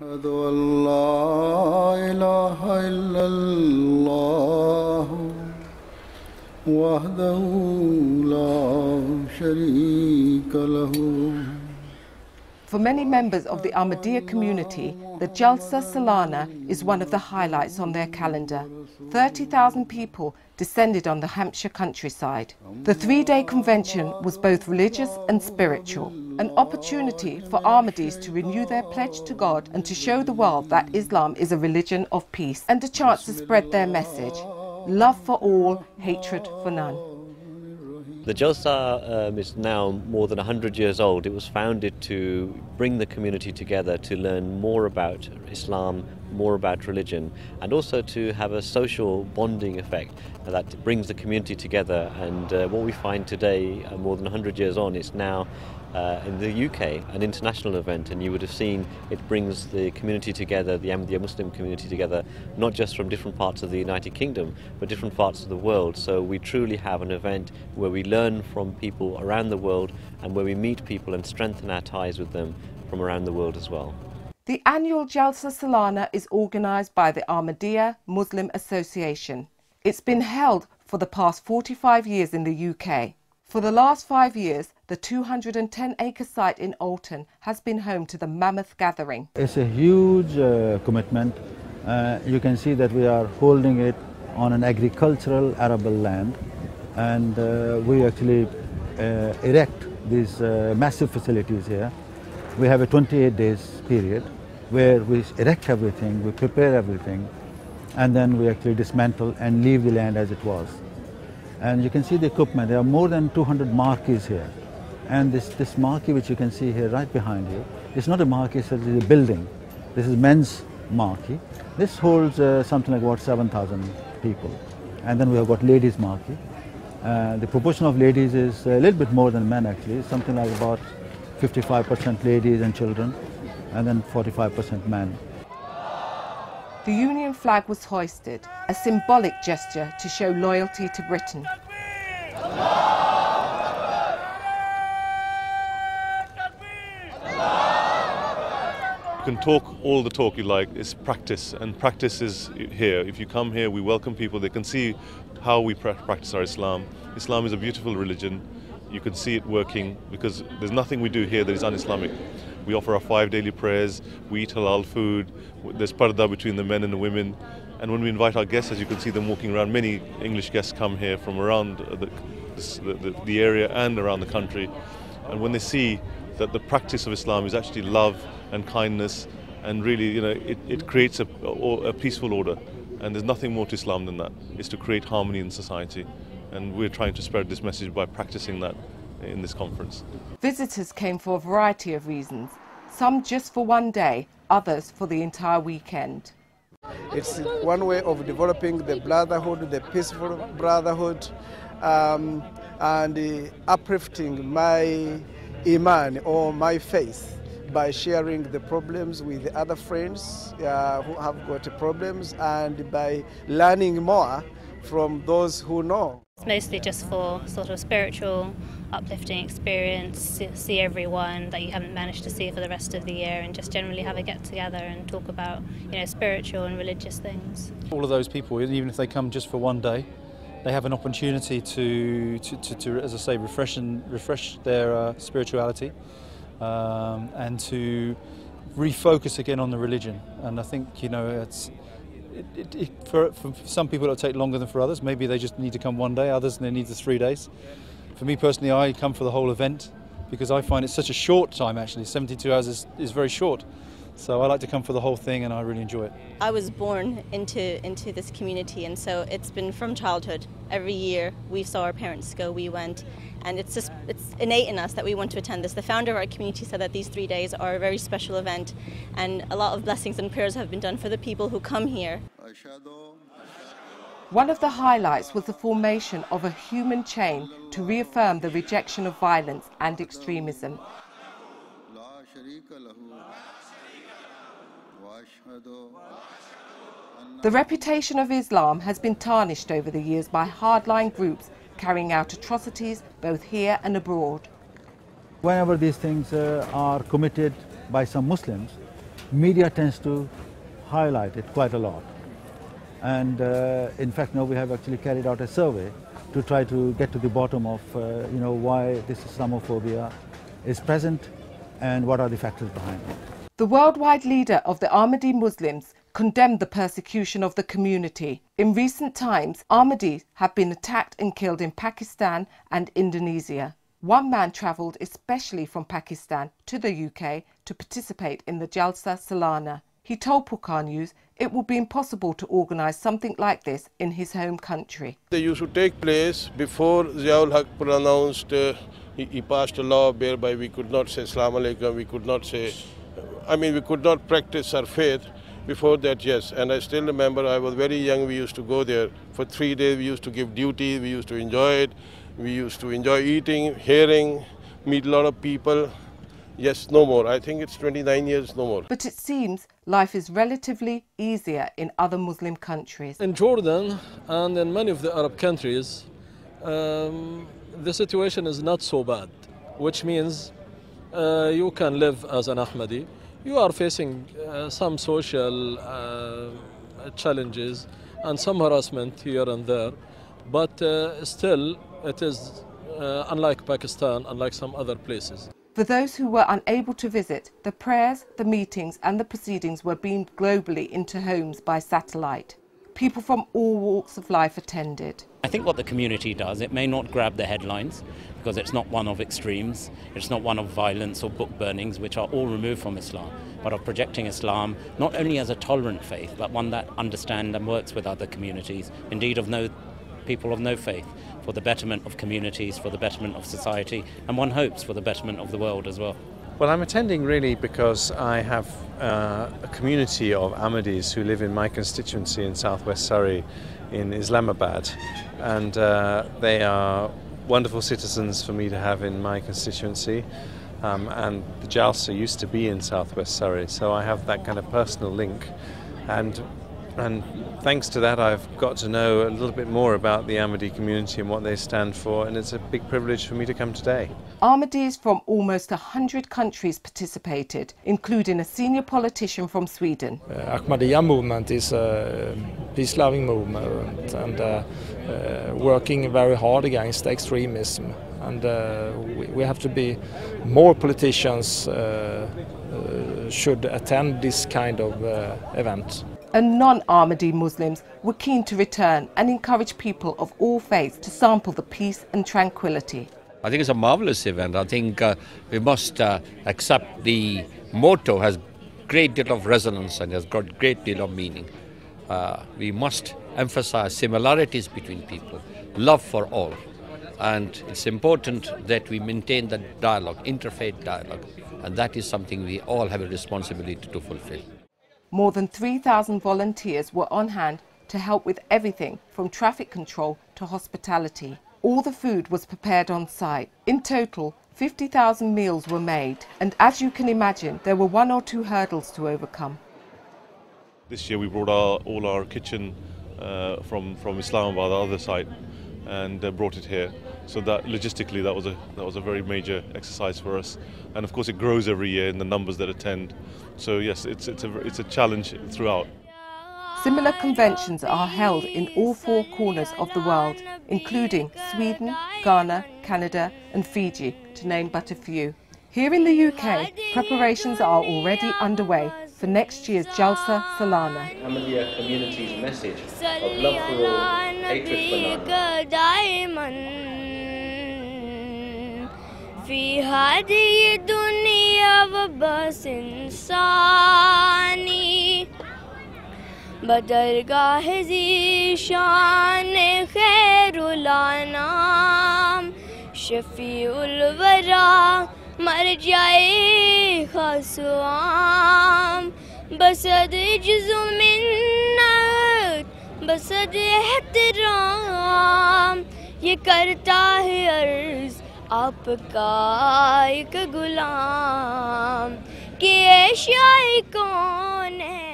أشهد أن لا إله إلا الله وحده لا شريك له. For many members of the Ahmadiyya community, the Jalsa Salana is one of the highlights on their calendar. 30,000 people descended on the Hampshire countryside. The three-day convention was both religious and spiritual, an opportunity for Ahmadis to renew their pledge to God and to show the world that Islam is a religion of peace, and a chance to spread their message: love for all, hatred for none. The Jalsa is now more than 100 years old. It was founded to bring the community together to learn more about Islam, more about religion, and also to have a social bonding effect that brings the community together. And what we find today, more than 100 years on, it's now in the UK an international event, and you would have seen it brings the community together, the Ahmadiyya Muslim community together, not just from different parts of the United Kingdom but different parts of the world. So we truly have an event where we learn from people around the world and where we meet people and strengthen our ties with them from around the world as well. The annual Jalsa Salana is organised by the Ahmadiyya Muslim Association. It's been held for the past 45 years in the UK. For the last 5 years, the 210-acre site in Alton has been home to the mammoth gathering. It's a huge commitment. You can see that we are holding it on an agricultural arable land, and we actually erect these massive facilities here. We have a 28 days period where we erect everything, we prepare everything, and then we actually dismantle and leave the land as it was. And you can see the equipment. There are more than 200 marquees here. And this marquee which you can see here right behind you, it's not a marquee, it's a building. This is men's marquee. This holds something like about 7,000 people. And then we have got ladies marquee. The proportion of ladies is a little bit more than men actually. It's something like about 55% ladies and children, and then 45% men. The Union flag was hoisted, a symbolic gesture to show loyalty to Britain. You can talk all the talk you like, it's practice, and practice is here. If you come here, we welcome people, they can see how we practice our Islam. Islam is a beautiful religion. You can see it working because there's nothing we do here that is un-Islamic. We offer our 5 daily prayers, we eat halal food, there's parda between the men and the women. And when we invite our guests, as you can see them walking around, many English guests come here from around the area and around the country. And when they see that the practice of Islam is actually love and kindness, and really, it creates a peaceful order. And there's nothing more to Islam than that. It's to create harmony in society. And we're trying to spread this message by practicing that in this conference. Visitors came for a variety of reasons, some just for one day, others for the entire weekend. It's one way of developing the brotherhood, the peaceful brotherhood, and uplifting my iman or my faith by sharing the problems with the other friends who have got problems, and by learning more from those who know. It's mostly just for sort of spiritual, uplifting experience, see everyone that you haven't managed to see for the rest of the year, and just generally have a get-together and talk about, spiritual and religious things. All of those people, even if they come just for one day, they have an opportunity to as I say, refresh their spirituality, and to refocus again on the religion. And I think, for some people it'll take longer than for others. Maybe they just need to come one day, others they need the 3 days. For me personally, I come for the whole event because I find it's such a short time actually. 72 hours is very short. So I like to come for the whole thing, and I really enjoy it. I was born into this community, and so it's been from childhood. Every year we saw our parents go, we went, and it's innate in us that we want to attend this. The founder of our community said that these 3 days are a very special event, and a lot of blessings and prayers have been done for the people who come here. One of the highlights was the formation of a human chain to reaffirm the rejection of violence and extremism. The reputation of Islam has been tarnished over the years by hardline groups carrying out atrocities both here and abroad. Whenever these things are committed by some Muslims, media tends to highlight it quite a lot. And in fact, now we have actually carried out a survey to try to get to the bottom of why this Islamophobia is present and what are the factors behind it. The worldwide leader of the Ahmadi Muslims condemned the persecution of the community. In recent times, Ahmadis have been attacked and killed in Pakistan and Indonesia. One man travelled especially from Pakistan to the UK to participate in the Jalsa Salana. He told Pukaar News it would be impossible to organise something like this in his home country. They used to take place before Ziaul Haq pronounced, he passed a law whereby we could not say Assalamu Alaikum, we could not practice our faith. Before that, yes, and I still remember I was very young, we used to go there for 3 days, we used to give duty, we used to enjoy it, we used to enjoy eating, hearing, meet a lot of people. Yes, no more. I think it's 29 years, no more. But it seems life is relatively easier in other Muslim countries. In Jordan and in many of the Arab countries, the situation is not so bad, which means you can live as an Ahmadi. You are facing some social challenges and some harassment here and there, but still it is unlike Pakistan, unlike some other places. For those who were unable to visit, the prayers, the meetings and the proceedings were beamed globally into homes by satellite. People from all walks of life attended. I think what the community does, it may not grab the headlines because it's not one of extremes, it's not one of violence or book burnings, which are all removed from Islam, but of projecting Islam not only as a tolerant faith, but one that understands and works with other communities, indeed of people of no faith, for the betterment of communities, for the betterment of society, and one hopes for the betterment of the world as well. Well, I'm attending really because I have a community of Ahmadis who live in my constituency in southwest Surrey in Islamabad, and they are wonderful citizens for me to have in my constituency, and the Jalsa used to be in southwest Surrey, so I have that kind of personal link, and thanks to that I've got to know a little bit more about the Ahmadi community and what they stand for, and it's a big privilege for me to come today. Ahmadis from almost 100 countries participated, including a senior politician from Sweden. Ahmadiyya movement is a peace-loving movement and working very hard against extremism. And we have to be more politicians should attend this kind of event. And non-Ahmadi Muslims were keen to return and encourage people of all faiths to sample the peace and tranquility. I think it's a marvelous event. I think we must accept the motto has great deal of resonance and has got great deal of meaning. We must emphasize similarities between people, love for all. And it's important that we maintain that dialogue, interfaith dialogue, and that is something we all have a responsibility to fulfill. More than 3,000 volunteers were on hand to help with everything from traffic control to hospitality. All the food was prepared on site. In total, 50,000 meals were made, and as you can imagine, there were 1 or 2 hurdles to overcome. This year we brought all our kitchen from Islamabad, the other side, and brought it here. So that logistically that was a very major exercise for us, and of course it grows every year in the numbers that attend. So yes, it's a challenge throughout. Similar conventions are held in all 4 corners of the world, including Sweden, Ghana, Canada and Fiji, to name but a few. Here in the UK, preparations are already underway for next year's Jalsa Salana. Ahmadiyya community's message of love for all, hatred for none. في هذه الدنيا وبس إنساني بدرگاه ذیشان خیر الانام شفیع الورا مرجع خاص عام بسد جزو منت بسد احترام یہ کرتا ہے عرض आपका एक गुलाम कि ऐशा कौन है